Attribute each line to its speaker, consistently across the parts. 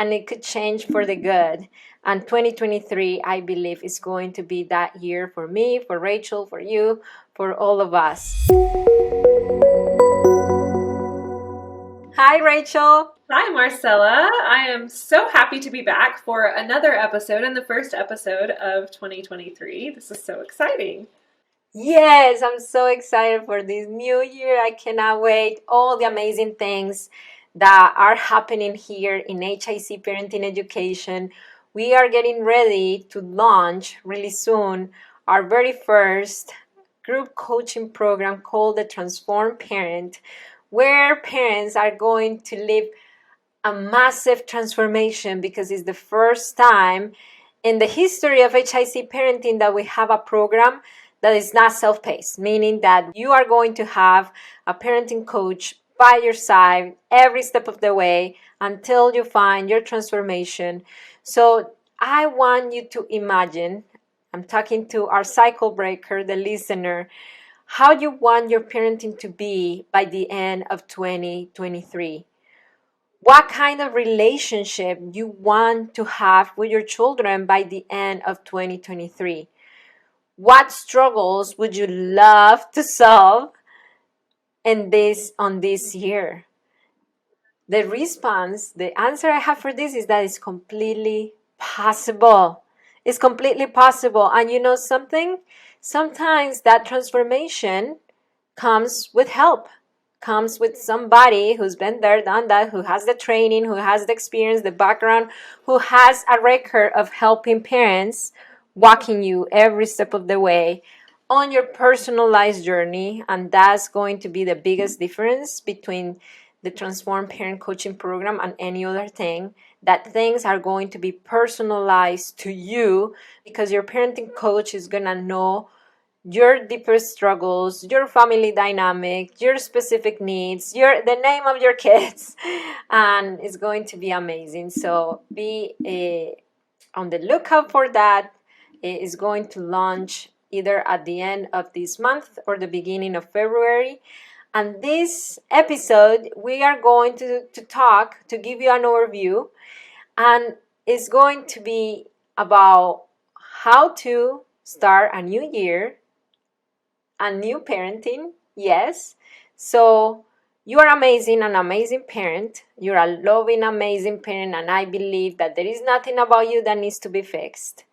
Speaker 1: and it could change for the good. And 2023, I believe, is going to be that year for me, for Rachel, for you, for all of us. Hi, Rachel.
Speaker 2: Hi, Marcela. I am so happy to be back for another episode and the first episode of 2023. This is so exciting.
Speaker 1: Yes, I'm so excited for this new year. I cannot wait. All the amazing things that are happening here in HIC Parenting Education. We are getting ready to launch really soon our very first group coaching program called the Transform Parent, where parents are going to live a massive transformation because it's the first time in the history of HIC parenting that we have a program that is not self-paced, meaning that you are going to have a parenting coach by your side every step of the way until you find your transformation. So I want you to imagine, I'm talking to our cycle breaker, the listener, how you want your parenting to be by the end of 2023. What kind of relationship you want to have with your children by the end of 2023? What struggles would you love to solve on this year? The response, the answer I have for this is that it's completely possible. It's completely possible. And you know something? Sometimes that transformation comes with help. Comes with somebody who's been there, done that, who has the training, who has the experience, the background, who has a record of helping parents, walking you every step of the way on your personalized journey. And that's going to be the biggest difference between the Transform Parent Coaching Program and any other thing, that things are going to be personalized to you because your parenting coach is going to know your deepest struggles, your family dynamic, your specific needs, the name of your kids, and it's going to be amazing. So be on the lookout for that. It is going to launch either at the end of this month or the beginning of February. And this episode, we are going to talk, to give you an overview, and it's going to be about how to start a new year, and new parenting. Yes. So you are amazing, an amazing parent. You're a loving, amazing parent. And I believe that there is nothing about you that needs to be fixed.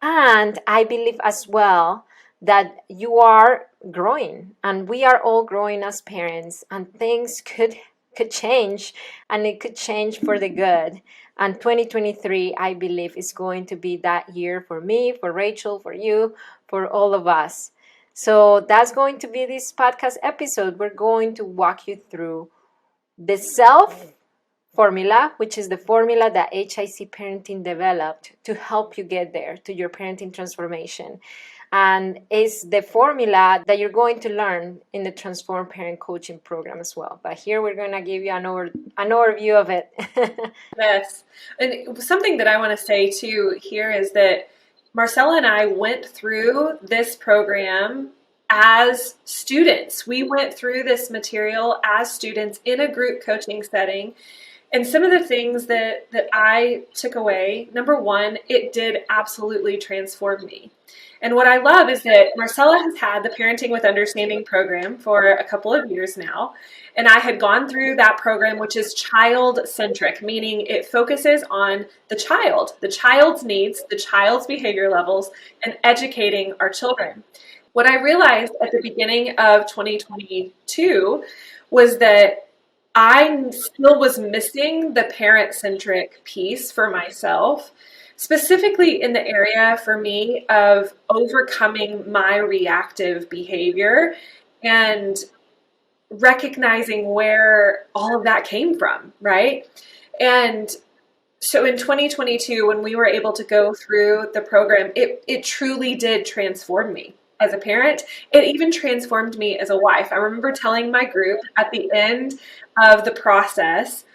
Speaker 1: And I believe as well that you are growing, and we are all growing as parents, and things could change, and it could change for the good. And 2023, I believe, is going to be that year for me, for Rachel, for you, for all of us. So that's going to be this podcast episode. We're going to walk you through the self formula, which is the formula that HIC Parenting developed to help you get there to your parenting transformation. And it's the formula that you're going to learn in the Transform Parent Coaching Program as well. But here we're going to give you an overview of it.
Speaker 2: Yes. And something that I want to say too here is that Marcela and I went through this program as students. We went through this material as students in a group coaching setting. And some of the things that I took away, number one, it did absolutely transform me. And what I love is that Marcela has had the Parenting with Understanding program for a couple of years now. And I had gone through that program, which is child-centric, meaning it focuses on the child's needs, the child's behavior levels, and educating our children. What I realized at the beginning of 2022 was that I still was missing the parent-centric piece for myself, specifically in the area for me of overcoming my reactive behavior and recognizing where all of that came from, right? And so in 2022, when we were able to go through the program, it truly did transform me as a parent. It even transformed me as a wife. I remember telling my group at the end of the process,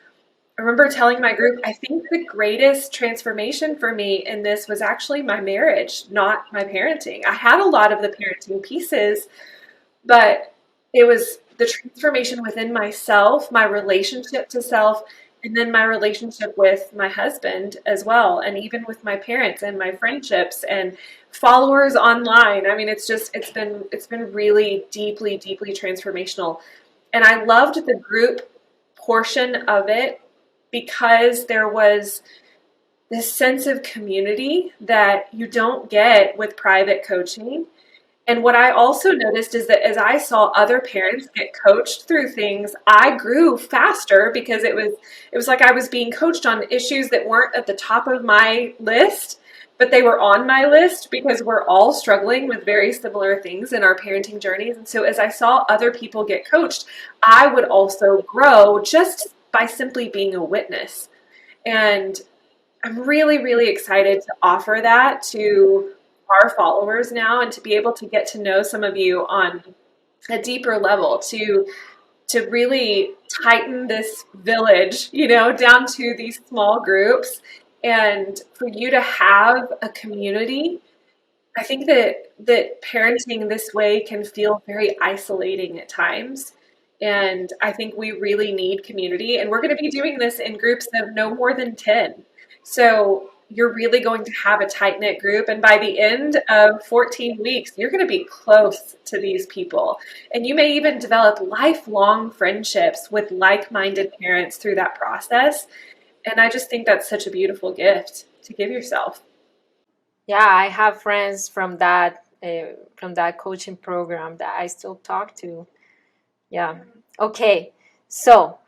Speaker 2: I think the greatest transformation for me in this was actually my marriage, not my parenting. I had a lot of the parenting pieces, but it was the transformation within myself, my relationship to self, And then my relationship with my husband as well, and even with my parents and my friendships and followers online. I mean, it's been really deeply transformational. And I loved the group portion of it because there was this sense of community that you don't get with private coaching. And what I also noticed is that as I saw other parents get coached through things, I grew faster because it was like I was being coached on issues that weren't at the top of my list, but they were on my list because we're all struggling with very similar things in our parenting journeys. And so as I saw other people get coached, I would also grow just by simply being a witness. And I'm really excited to offer that to our followers now and to be able to get to know some of you on a deeper level, to really tighten this village, down to these small groups, and for you to have a community. I think that parenting this way can feel very isolating at times. And I think we really need community. And we're going to be doing this in groups of no more than 10. So you're really going to have a tight knit group. And by the end of 14 weeks, you're going to be close to these people. And you may even develop lifelong friendships with like minded parents through that process. And I just think that's such a beautiful gift to give yourself.
Speaker 1: Yeah, I have friends from that coaching program that I still talk to. Yeah. Okay. So,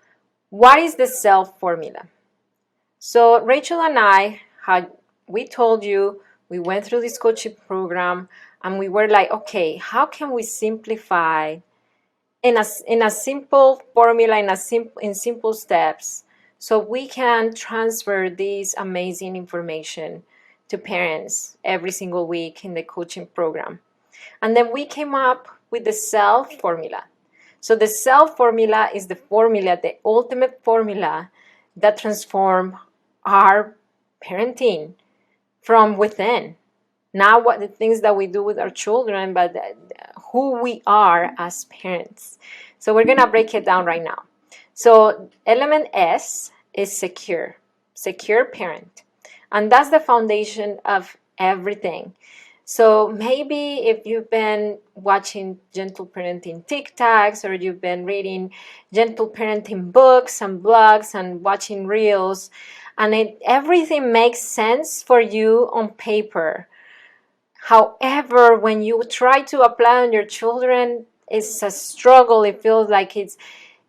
Speaker 1: what is the self formula? So, Rachel and I had we told you we went through this coaching program and we were like, okay, how can we simplify in a simple formula in simple steps so we can transfer this amazing information to parents every single week in the coaching program. And then we came up with the self formula. So the self formula is the ultimate formula that transforms our parenting from within. Not what the things that we do with our children, but who we are as parents. So we're gonna break it down right now. So element S is secure parent. And that's the foundation of everything. So maybe if you've been watching gentle parenting TikToks, or you've been reading gentle parenting books and blogs and watching reels, and everything makes sense for you on paper. However, when you try to apply on your children, it's a struggle. It feels like it's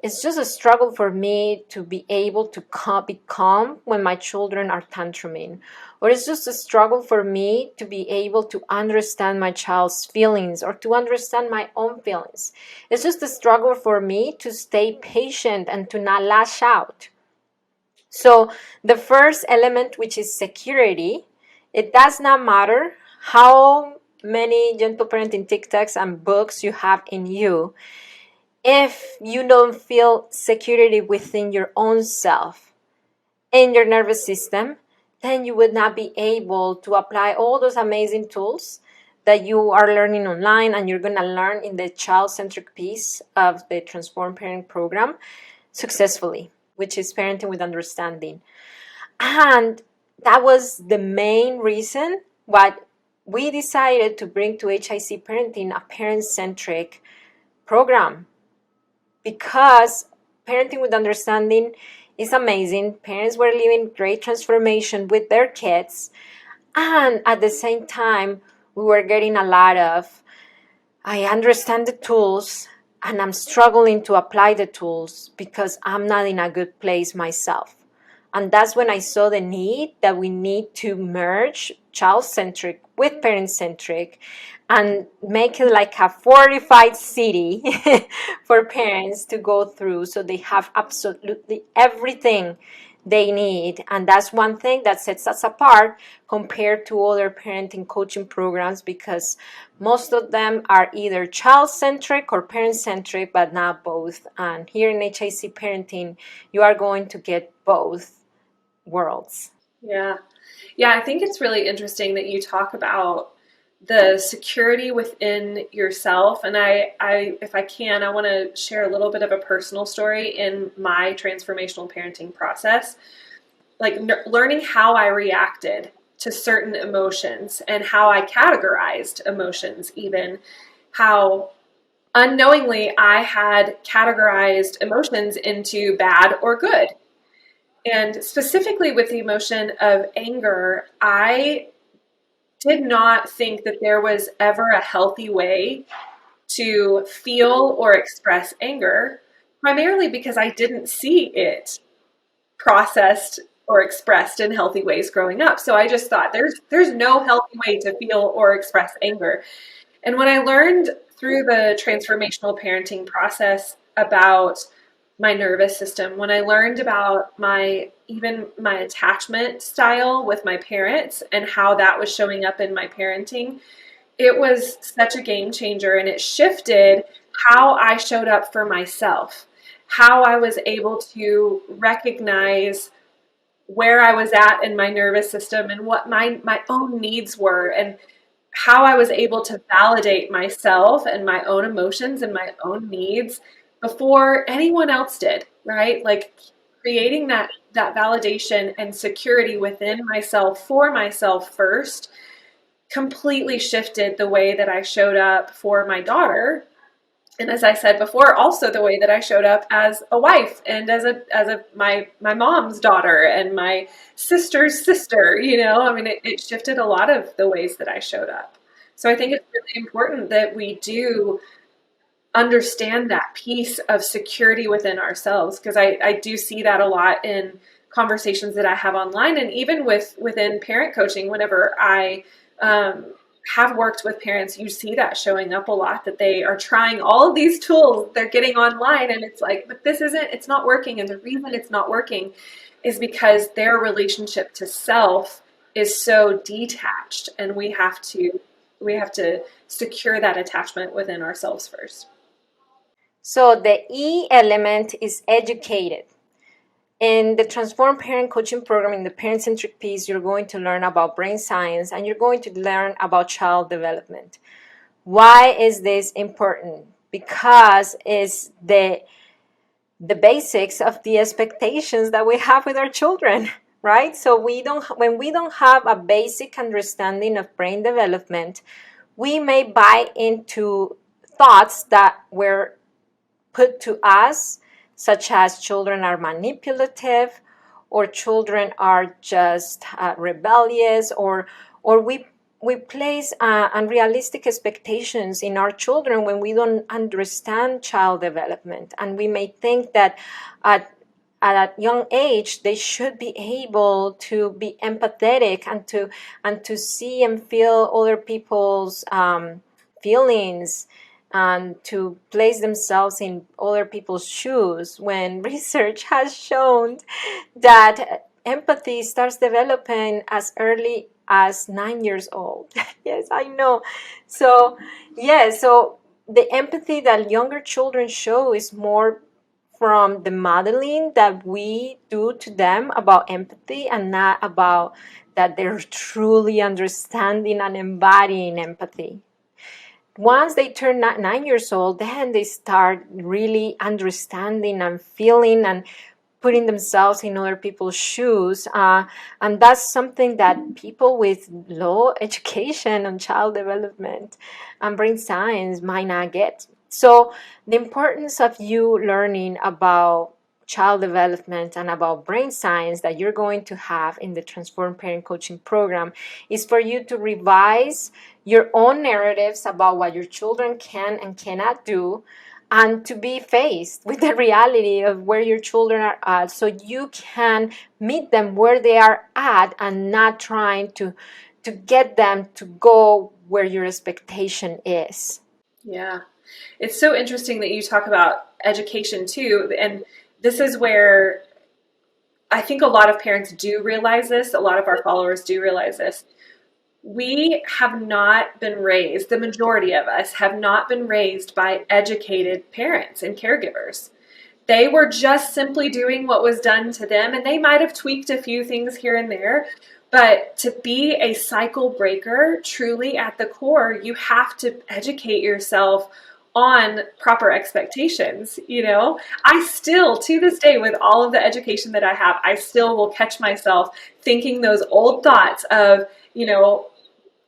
Speaker 1: just a struggle for me to be able to be calm when my children are tantruming. Or it's just a struggle for me to be able to understand my child's feelings or to understand my own feelings. It's just a struggle for me to stay patient and to not lash out. So the first element, which is security, it does not matter how many gentle parenting TikToks and books you have in you. If you don't feel security within your own self, in your nervous system, then you would not be able to apply all those amazing tools that you are learning online and you're going to learn in the child-centric piece of the Transform Parent program successfully, which is parenting with understanding. And that was the main reason why we decided to bring to HIC Parenting a parent-centric program, because parenting with understanding is amazing. Parents were living great transformation with their kids. And at the same time, we were getting a lot of, I understand the tools and I'm struggling to apply the tools because I'm not in a good place myself. And that's when I saw the need that we need to merge child-centric with parent-centric and make it like a fortified city for parents to go through so they have absolutely everything they need. And that's one thing that sets us apart compared to other parenting coaching programs, because most of them are either child-centric or parent-centric, but not both. And here in HIC Parenting, you are going to get both worlds.
Speaker 2: Yeah. Yeah, I think it's really interesting that you talk about the security within yourself. And if I can, I want to share a little bit of a personal story in my transformational parenting process, like learning how I reacted to certain emotions and how I categorized emotions, even how unknowingly I had categorized emotions into bad or good. And specifically with the emotion of anger, I did not think that there was ever a healthy way to feel or express anger, primarily because I didn't see it processed or expressed in healthy ways growing up. So I just thought there's no healthy way to feel or express anger. And when I learned through the transformational parenting process about my nervous system, when I learned about even my attachment style with my parents and how that was showing up in my parenting, it was such a game changer, and it shifted how I showed up for myself, how I was able to recognize where I was at in my nervous system and what my own needs were, and how I was able to validate myself and my own emotions and my own needs before anyone else did, right? Like creating that validation and security within myself for myself first completely shifted the way that I showed up for my daughter. And as I said before, also the way that I showed up as a wife and as my mom's daughter and my sister's sister, I mean, it shifted a lot of the ways that I showed up. So I think it's really important that we do understand that piece of security within ourselves, because I do see that a lot in conversations that I have online, and even within parent coaching. Whenever I have worked with parents, you see that showing up a lot, that they are trying all of these tools they're getting online, and it's like, but it's not working. And the reason it's not working is because their relationship to self is so detached, and we have to secure that attachment within ourselves first.
Speaker 1: So the E element is educated. In the Transform Parent Coaching Program, in the Parent-Centric piece, you're going to learn about brain science, and you're going to learn about child development. Why is this important? Because it's the basics of the expectations that we have with our children, right? So when we don't have a basic understanding of brain development, we may buy into thoughts that were put to us, such as children are manipulative, or children are just rebellious, or we place unrealistic expectations in our children when we don't understand child development, and we may think that at a young age they should be able to be empathetic and to see and feel other people's feelings, and to place themselves in other people's shoes, when research has shown that empathy starts developing as early as 9 years old. Yes, I know. So, so the empathy that younger children show is more from the modeling that we do to them about empathy, and not about that they're truly understanding and embodying empathy. Once they turn 9 years old, then they start really understanding and feeling and putting themselves in other people's shoes. And that's something that people with low education on child development and brain science might not get. So the importance of you learning about child development and about brain science that you're going to have in the Transform Parent Coaching Program is for you to revise your own narratives about what your children can and cannot do, and to be faced with the reality of where your children are at, so you can meet them where they are at, and not trying to get them to go where your expectation is.
Speaker 2: Yeah. It's so interesting that you talk about education too. And this is where I think a lot of parents do realize this. A lot of our followers do realize this. We have not been raised, the majority of us have not been raised by educated parents and caregivers. They were just simply doing what was done to them, and they might have tweaked a few things here and there. But to be a cycle breaker, truly at the core, you have to educate yourself on proper expectations. I still, to this day, with all of the education that I have, I still will catch myself thinking those old thoughts of,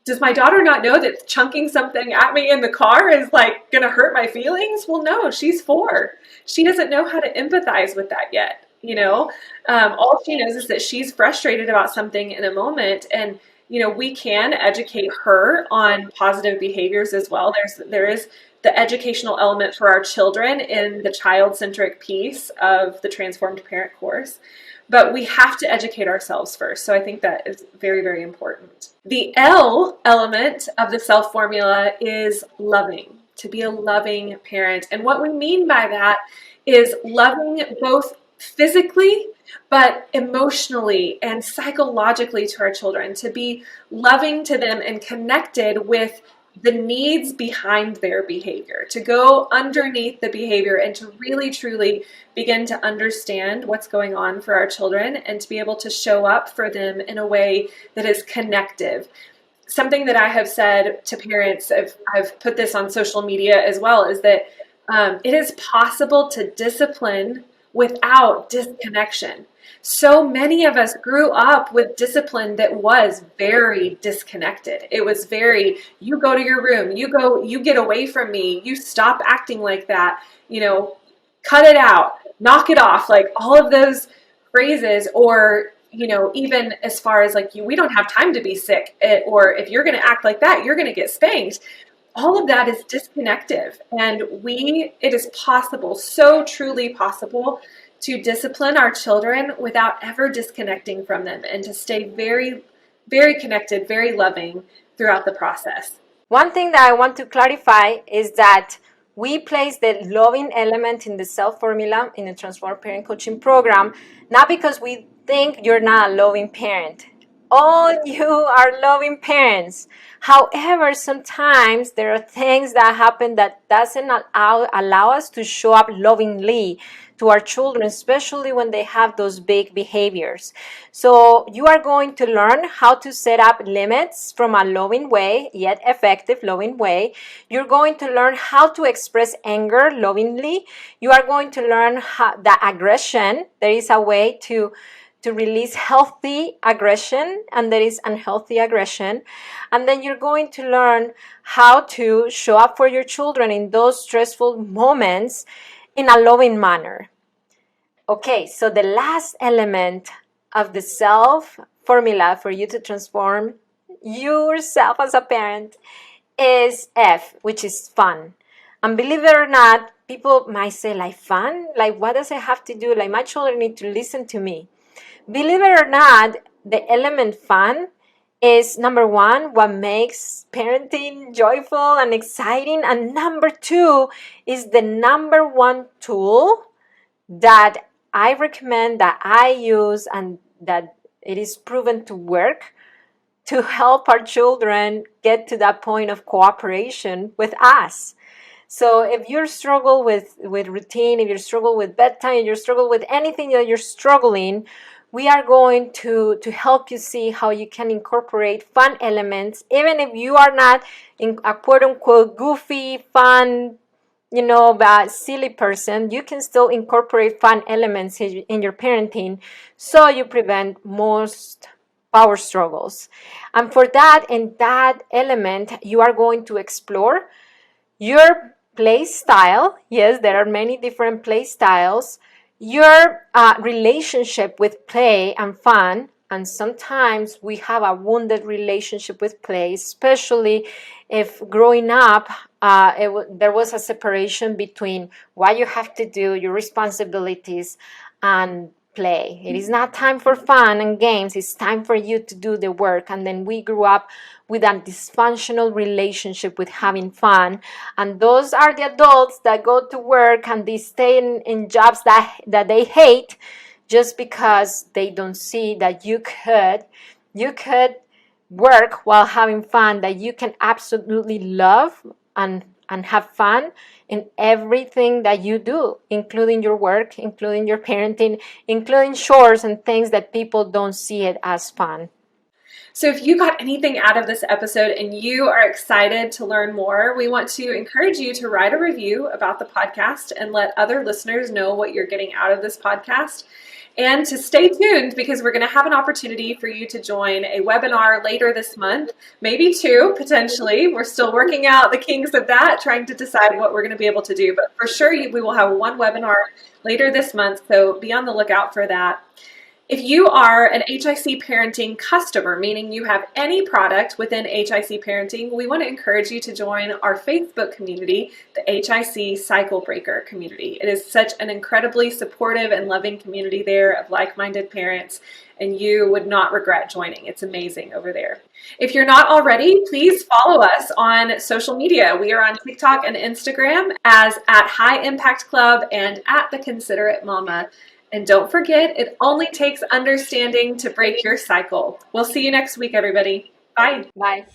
Speaker 2: does my daughter not know that chunking something at me in the car is like going to hurt my feelings? Well, no, she's 4. She doesn't know how to empathize with that yet. All she knows is that she's frustrated about something in a moment. And, we can educate her on positive behaviors as well. There is the educational element for our children in the child-centric piece of the Transformed Parent course. But we have to educate ourselves first. So I think that is very, very important. The L element of the self formula is loving, to be a loving parent. And what we mean by that is loving both physically, but emotionally and psychologically to our children, to be loving to them and connected with the needs behind their behavior, to go underneath the behavior and to really, truly begin to understand what's going on for our children and to be able to show up for them in a way that is connective. Something that I have said to parents, I've put this on social media as well, is that it is possible to discipline without disconnection. So many of us grew up with discipline that was very disconnected. It was very, you go to your room, you get away from me, you stop acting like that, cut it out, knock it off, like all of those phrases. Or, even as far as like, we don't have time to be sick, or if you're going to act like that, you're going to get spanked. All of that is disconnective. And it is possible, so truly possible, to discipline our children without ever disconnecting from them and to stay very, very connected, very loving throughout the process.
Speaker 1: One thing that I want to clarify is that we place the loving element in the self formula in the Transform Parent Coaching Program, not because we think you're not a loving parent. All you are loving parents. However, sometimes there are things that happen that doesn't allow us to show up lovingly to our children, especially when they have those big behaviors. So you are going to learn how to set up limits from a loving way, yet effective loving way. You're going to learn how to express anger lovingly. You are going to learn the aggression. There is a way to release healthy aggression, and there is unhealthy aggression. And then you're going to learn how to show up for your children in those stressful moments in a loving manner. Okay, so the last element of the self formula for you to transform yourself as a parent is F, which is fun. And believe it or not, people might say, like, fun? Like, what does it have to do? Like, my children need to listen to me. Believe it or not, the element fun is number 1, what makes parenting joyful and exciting. And number 2 is the number 1 tool that I recommend, that I use, and that it is proven to work to help our children get to that point of cooperation with us. So if you struggle with routine, if you struggle with bedtime, if you struggle with anything that you're struggling, we are going to help you see how you can incorporate fun elements, even if you are not in a quote-unquote goofy, fun, silly person. You can still incorporate fun elements in your parenting so you prevent most power struggles. And for that, in that element, you are going to explore your play style. Yes, there are many different play styles. Your relationship with play and fun. And sometimes we have a wounded relationship with play, especially if growing up, there was a separation between what you have to do, your responsibilities, and play. It is not time for fun and games. It's time for you to do the work. And then we grew up with a dysfunctional relationship with having fun. And those are the adults that go to work and they stay in jobs that they hate just because they don't see that you could work while having fun, that you can absolutely love and and have fun in everything that you do, including your work, including your parenting, including chores and things that people don't see it as fun.
Speaker 2: So if you got anything out of this episode and you are excited to learn more, we want to encourage you to write a review about the podcast and let other listeners know what you're getting out of this podcast. And to stay tuned, because we're going to have an opportunity for you to join a webinar later this month, maybe two, potentially. We're still working out the kinks of that, trying to decide what we're going to be able to do. But for sure, we will have one webinar later this month, so be on the lookout for that. If you are an HIC parenting customer, meaning you have any product within HIC parenting, we want to encourage you to join our Facebook community, the HIC Cycle Breaker community. It is such an incredibly supportive and loving community there of like-minded parents, and you would not regret joining. It's amazing over there. If you're not already, please follow us on social media. We are on TikTok and Instagram as at High Impact Club and at The Considerate Mama. And don't forget, it only takes understanding to break your cycle. We'll see you next week, everybody. Bye.
Speaker 1: Bye.